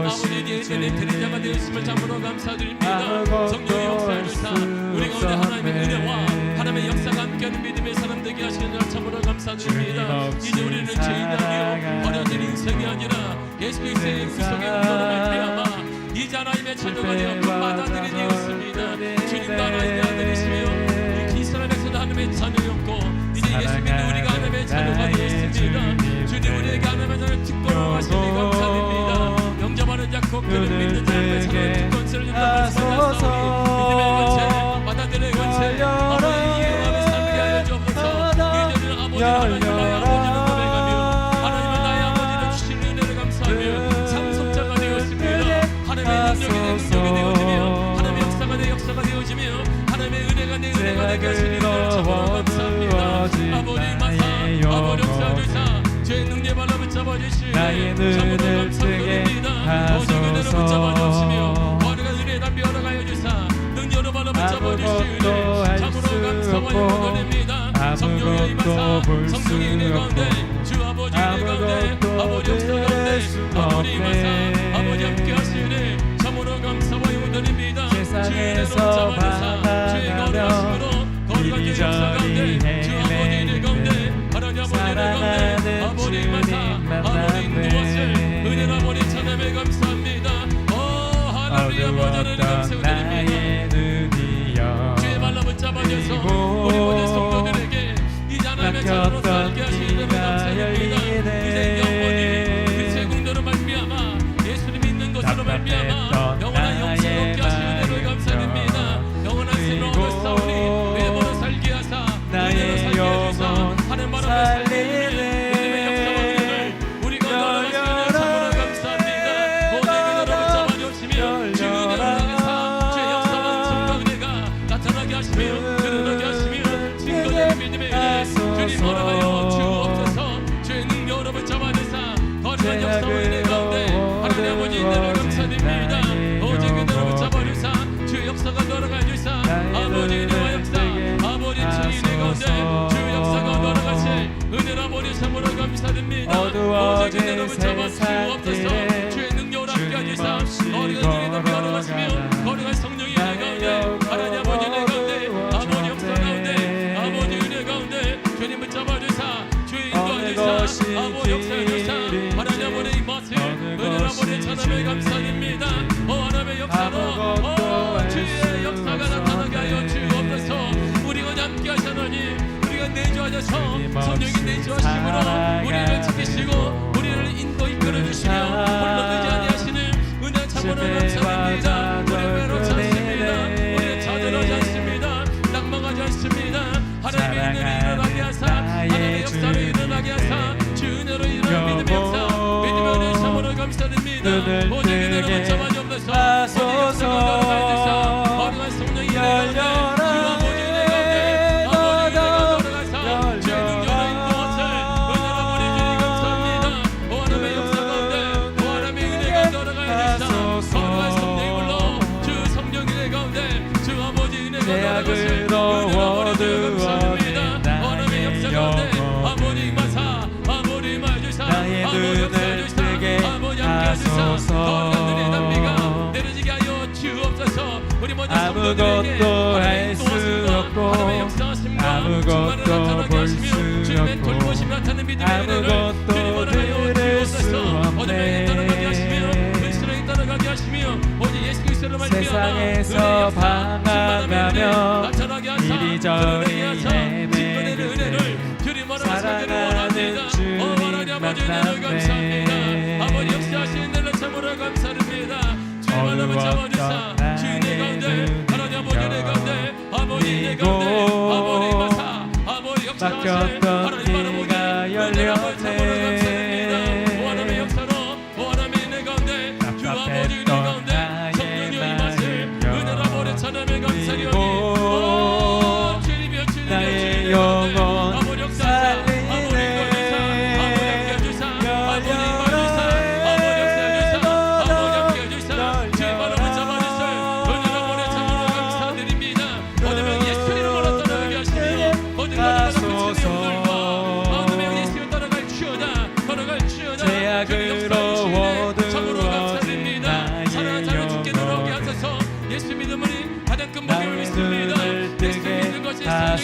아버지의 은혜의 대리자가 되었음을 참으로 감사드립니다. 성령의 역사를 주사 우리 가운데 하나님의 은혜와 하나님의 역사가 함께하는 믿음의 사람 되게 하시는 줄 참으로 감사드립니다. 이제 우리는 죄인이 아니요 버려진 인생이 아니라 예수 그리스도의 구속의 은혜로 말미암아 이제 하나님의 자녀가 되었고 받아들이 되었습니다. 주님도 하나님의 아들이시며 이스라엘 백성도 하나님의 자녀였고 이제 예수 믿는 우리가 하나님의 자녀가 되었습니다. 주님 우리에게 하나님의 자녀를 특권으로 하시니 감사드립니다. 영접하는 자고 그를 믿는 자의 자녀의 특권세를 준다고 믿음의 권세 받아들여의 권세 아버지 이해함의 삶을 알려주옵소서. 이제는 아버지 하나님 나의 아버지를 고백하며 하나님은 나의 아버지를 주신 은혜를 감사하며 상속자가 되었습니다. 하나님의 능력이 되어지며 하나님의 역사가 내 역사가 되어지며 하나님의 은혜가 내 은혜가 되게 하시니 이를 참으로 감사합니다. 아버지 마사 아버지 역사 주사 죄의 능력 발로 붙잡아 주시니 참으로 감사드립니다. 오직 은혜로 붙잡아 주시며 머리가 은혜에 담비 열어가여 주사 능력으로 발로 붙잡아 주시니 참으로 감사하여 드립니다. 성령의 임하사 성령의 은혜 가운데 주 아버지 은혜 가운데 아버지 역사 가운데 아버지 임하사 아버지 함께 하시니 참으로 감사하여 드립니다. 주의 은혜로 붙잡아 주사 주의 거룩하심으로 거룩한 주 역사 가운데 주 아버지 은혜 가운데 하나님 아버지 은혜 가운데 아버지 임하사 아버지 인도하실 은혜로 아버지 찬양에 감사합니다. 하나님 아버지를 감사드립니다. 주의 말로 붙잡아줘서 우리 모든 성도들에게 이 하나님의 자녀로 살게 하시는 감사드립니다. 이제 영원히 그리스도의 공로로 말미암아 예수를 믿는 것으로 말미암아 영원한 영생을 얻게 하시는 은혜로 감사드립니다. 영원한 생을 얻었사오니 외모로 살게 하사 은혜로 살게 해주사 하나님 바람에 살리는 믿음의 역사와 은혜를 우리가 나눠주시는 참으로 감사합니다. 오직 은혜로 붙잡아 주시며 주 은혜로 행하사 주의 역사와 은총과 은혜가 나타나게 하시며 드러나게 하시며 증거되는 믿음의 은혜 주님 허락하여 주옵소서. 주의 능력으로 붙잡아 주사 거룩한 역사와 은혜 가운데 하나님 아버지 은혜를 감사드립니다. 오직 은혜로 붙잡아 주사 주의 역사가 돌아가 주사 아버지 은혜와 역사 아버지 주의 은혜 가운데 주 역사가 돌아가실 은혜로 아버지 참으로 감사드립니다. 오직 은혜로 붙잡아 주옵소서. 주의 능력으로 함께 주사 거룩한 은혜 가운데 돌아가시며 거룩한 성령의 은혜 가운데 하나님 아버지 은혜 가운데 아버지 역사 가운데 아버지 은혜 가운데 주님 붙잡아 주사 주의 인도하 주사 아버지 역사 주사 하나님 아버지 임하시 은혜로 아버지 찬양에 감사드립니다. 하나님의 역사로 주의 역사가 나타나게 하여 주옵소서. 우리가 함께 하시나니 우리가 내주하셔서 성령이 내주하심으로 우리를 지키시고 우리를 인도 이끌어 주시며 홀로 되지 아니하시는 은혜 참으로 감사드립니다. 우리 외롭지 않습니다. 우리는 좌절하지 않습니다. 낭망하지 않습니다. 하나님의 은혜를 일어나게 하사 하나님의 역사를 일어나게 하사 주 은혜로 일어나는 믿음의 역사 믿음의 은혜 참으로 감사드립니다. 오직 은혜로 붙잡아 주옵소서. 오직 역사가 돌아가야 되사 거룩한 성령의 은혜 가운데 주 아버지 은혜 가운데 아버지 은혜가 돌아가사 주의 능력으로 인도하실 은혜로 보내주니 감사합니다. 하나님의 역사 가운데 하나님의 은혜가 돌아가야 되사 거룩한 성령의 물로 주 성령의 은혜 가운데 주 아버지 은혜가 돌아가실 은혜로 보내주니 감사합니다. 하나님의 역사 가운데 아버지 임하사 아버지 임하주사 아버지 역사 주사 아버지 함께 주사 거룩한 은혜의 담비가 내려지게 하여 주옵소서. 우리 모든 성도들에게 하나님 도와주시고 하나님의 역사하심과 충만을 나타나게 하시며 주님의 돌보심이 나타나는 믿음의 은혜를 주님 허락하여 주옵소서. 어둠에 따라가게 하시며 그리스도에 따라가게 하시며 오직 예수 그리스도를 말미암아 은혜의 역사 충만함의 나타나게 하사 드러내게 하사 증거되는 은혜를 주님 허락하시기를 원합니다. 하나님 아버지 은혜를 감사합니다. 아버지 역사하시는 은혜를 참으로 감사드립니다. 주님 하나님을 잡아주사 주 은혜 가운데 하나님 아버지 은혜 가운데 아버지 은혜 가운데 아버지 마사 아버지 역사하시는 하나님 아버지 은혜를 참으로 감사드립니다.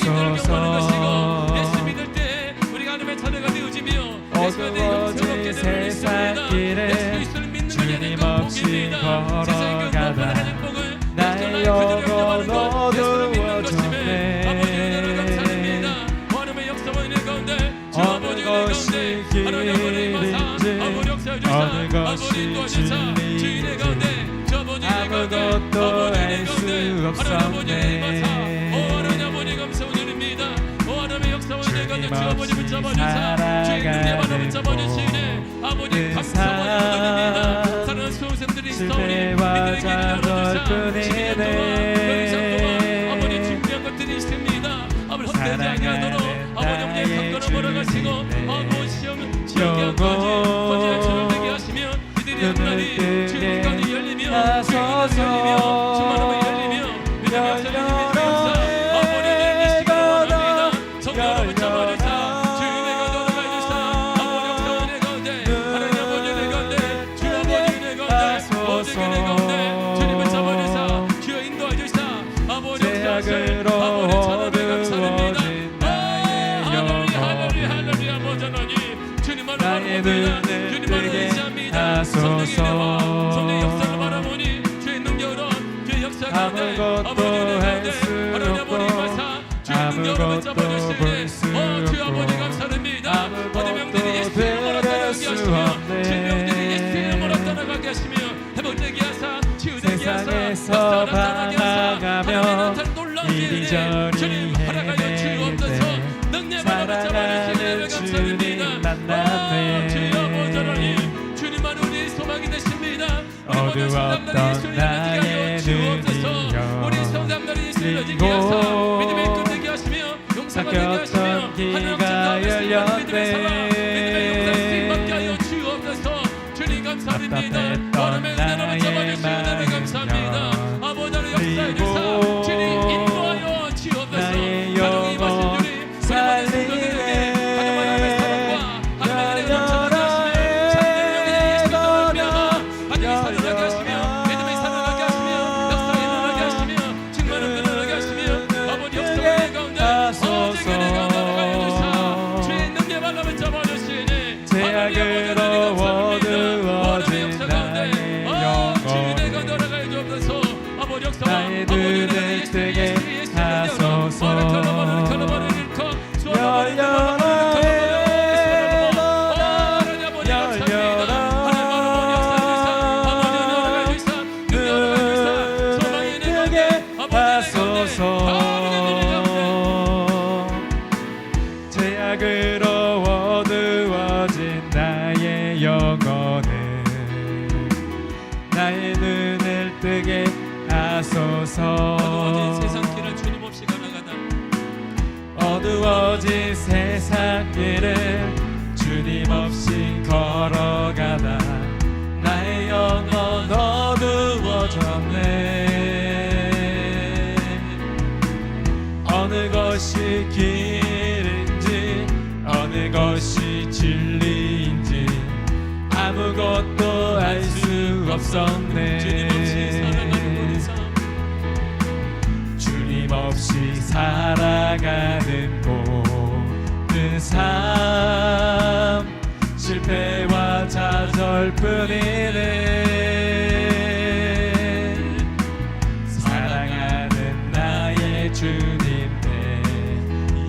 하소서. 예수 믿을 때 우리가 하나님의 자녀가 되어지며 어두워진 세상 길에 주님 없이 걸어가다 나의 영혼 어두워졌네. 어느 것이 길인지 어느 것이 진리인지 아무것도 알 수 없었네. 주님 없이 살아가는 모든 삶 실패와 좌절뿐이네. 사랑하는 나의 주님의 영혼 눈을 뜨게 하소서. 제약으로 어두워진 나의 영혼 나의 눈을 뜨게 하소서. 아무것도 할 수 없고 아무것도 볼 수 없고 아무것도 들을 수 없네. 세상에서 방황하며 이리저리 헤매는데 사랑하는 주님 만났네. 어두웠던 나의 눈이여 그리고 삭혔던 귀가 열렸네. 답답했던 나의 마음이여 그리고 나의 영혼 살리네. 제약으로 어두워진 나의 영혼 나의 눈을 뜨게 하소서. 열려라 열려라 눈을 뜨게 하소서. 제약으로 어두워진 나의 영혼을 나의 눈을 뜨게 하소서. 어두워진 세상 길을 주님 없이 걸어가다 나의 영혼 어두워졌네. 어느 것이 길인지 어느 것이 진리인지 아무것도 알 수 없었네. 주님 없이 살아가는 모든 삶 실패와 좌절뿐이네. 사랑하는 나의 주님 내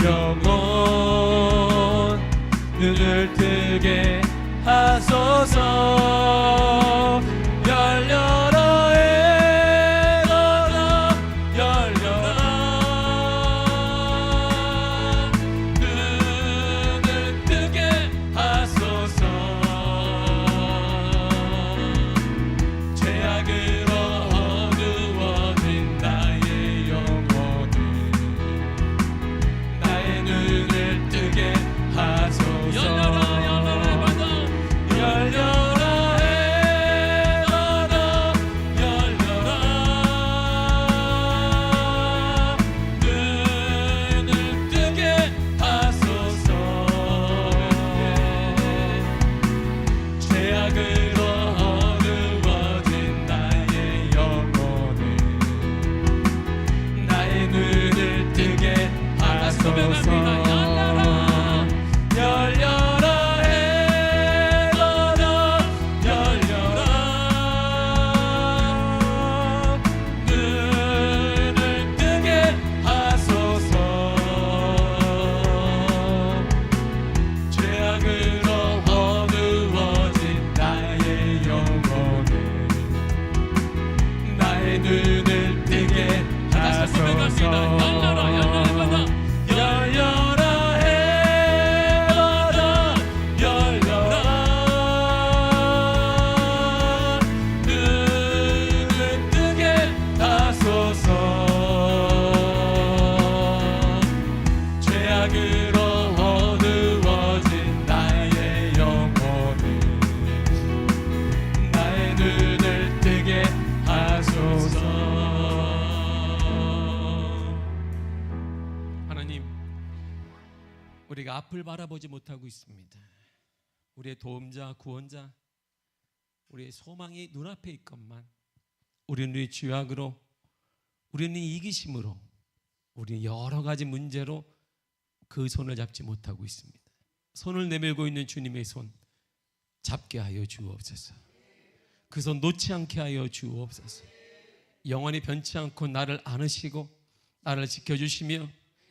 영혼 눈을 뜨게 하소서. 열려라 에너라 열려라 눈을 뜨게 하소서. 죄악으로 어두워진 나의 영혼을 나의 눈을 뜨게 하소서. 열려라 앞을 바라보지 못하고 있습니다. 우리의 도움자, 구원자, 우리의 소망이 눈앞에 있건만 우리는 우리의 죄악으로, 우리는 이기심으로, 우리는 여러 가지 문제로 그 손을 잡지 못하고 있습니다. 손을 내밀고 있는 주님의 손 잡게 하여 주옵소서. 그 손 놓지 않게 하여 주옵소서. 영원히 변치 않고 나를 안으시고 나를 지켜주시며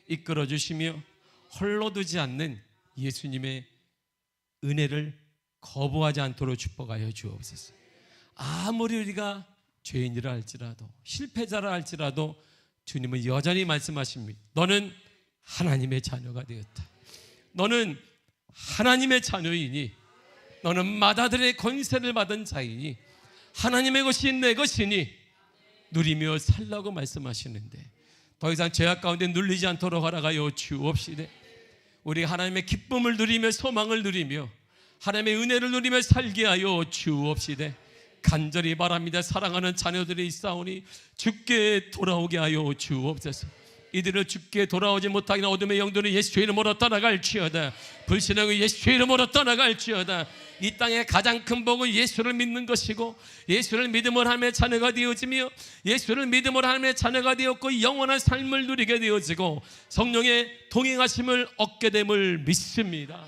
이끌어주시며 홀로 두지 않는 예수님의 은혜를 거부하지 않도록 축복하여 주옵소서. 아무리 우리가 죄인이라 할지라도 실패자라 할지라도 주님은 여전히 말씀하십니다. 너는 하나님의 자녀가 되었다. 너는 하나님의 자녀이니, 너는 마다들의 권세를 받은 자이니, 하나님의 것이 내 것이니 누리며 살라고 말씀하시는데, 더 이상 죄악 가운데 눌리지 않도록 허락하여 주옵시되, 우리 하나님의 기쁨을 누리며 소망을 누리며 하나님의 은혜를 누리며 살게 하여 주옵시되, 간절히 바랍니다. 사랑하는 자녀들이 있사오니 주께 돌아오게 하여 주옵소서. 이들을 주께 돌아오지 못하게 하는 어둠의 영들은 예수의 이름으로 떠나갈지어다. 불신앙의 예수의 이름으로 떠나갈지어다. 이 땅의 가장 큰 복은 예수를 믿는 것이고, 예수를 믿음으로 하나님의 자녀가 되어지며, 예수를 믿음으로 하나님의 자녀가 되었고 영원한 삶을 누리게 되어지고 성령의 동행하심을 얻게 됨을 믿습니다.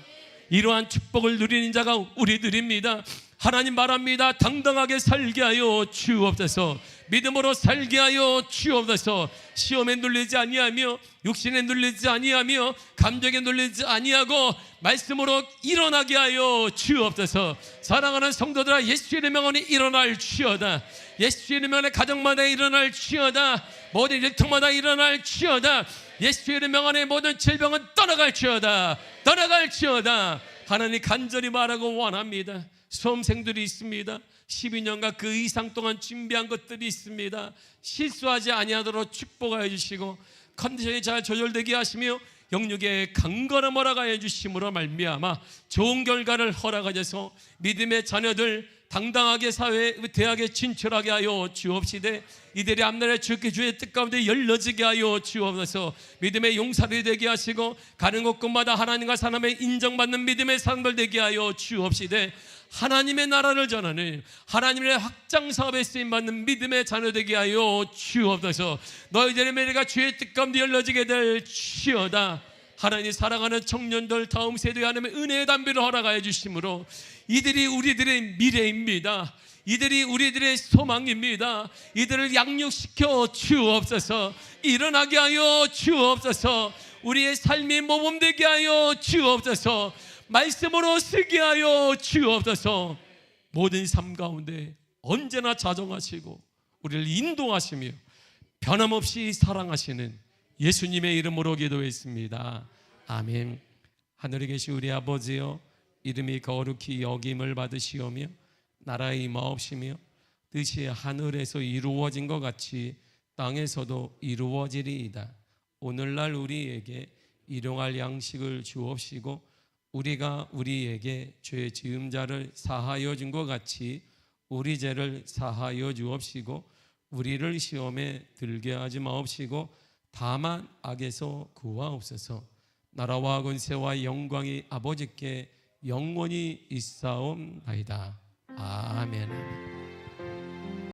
이러한 축복을 누리는 자가 우리들입니다. 하나님 바랍니다. 당당하게 살게 하여 주옵소서. 믿음으로 살게 하여 주옵소서. 시험에 눌리지 아니하며 육신에 눌리지 아니하며 감정에 눌리지 아니하고 말씀으로 일어나게 하여 주옵소서. 사랑하는 성도들아, 예수의 이름 명하니 일어날지어다. 예수의 이름 명하니 가정마다 일어날지어다. 모든 일터마다 일어날지어다. 예수의 이름 명하니 모든 질병은 떠나갈지어다. 떠나갈지어다. 하나님 간절히 말하고 원합니다. 수험생들이 있습니다. 12년간 그 이상 동안 준비한 것들이 있습니다. 실수하지 아니하도록 축복하여 주시고 컨디션이 잘 조절되게 하시며 영육의 강건함 허락하여 주심으로 말미암아 좋은 결과를 허락하셔서 믿음의 자녀들 당당하게 사회 대학에 진출하게 하여 주옵시되, 이들의 앞날에 주께 주의 뜻 가운데 열려지게 하여 주옵소서. 믿음의 용사들이 되게 하시고 가는 곳곳마다 하나님과 사람의 인정받는 믿음의 사람들 되게 하여 주옵시되, 하나님의 나라를 전하는 하나님의 확장 사업에 쓰임받는 믿음의 자녀 되게 하여 주옵소서. 너희들의 미래가 주의 뜻 가운데 열려지게 될지어다. 하나님 사랑하는 청년들 다음 세대에 하나님의 은혜의 담비를 허락하여 주심으로 이들이 우리들의 미래입니다. 이들이 우리들의 소망입니다. 이들을 양육시켜 주옵소서. 일어나게 하여 주옵소서. 우리의 삶이 모범되게 하여 주옵소서. 말씀으로 쓰게 하여 주옵소서. 모든 삶 가운데 언제나 자정하시고 우리를 인도하시며 변함없이 사랑하시는 예수님의 이름으로 기도했습니다. 아멘. 하늘에 계신 우리 아버지여, 이름이 거룩히 여김을 받으시오며 나라의 임하옵시며 뜻이 하늘에서 이루어진 것 같이 땅에서도 이루어지리이다. 오늘날 우리에게 일용할 양식을 주옵시고 우리가 우리에게 죄 지은 자를 사하여 준 것 같이 우리 죄를 사하여 주옵시고 우리를 시험에 들게 하지 마옵시고 다만 악에서 구하옵소서. 나라와 권세와 영광이 아버지께 영원히 있사옵나이다. 아멘.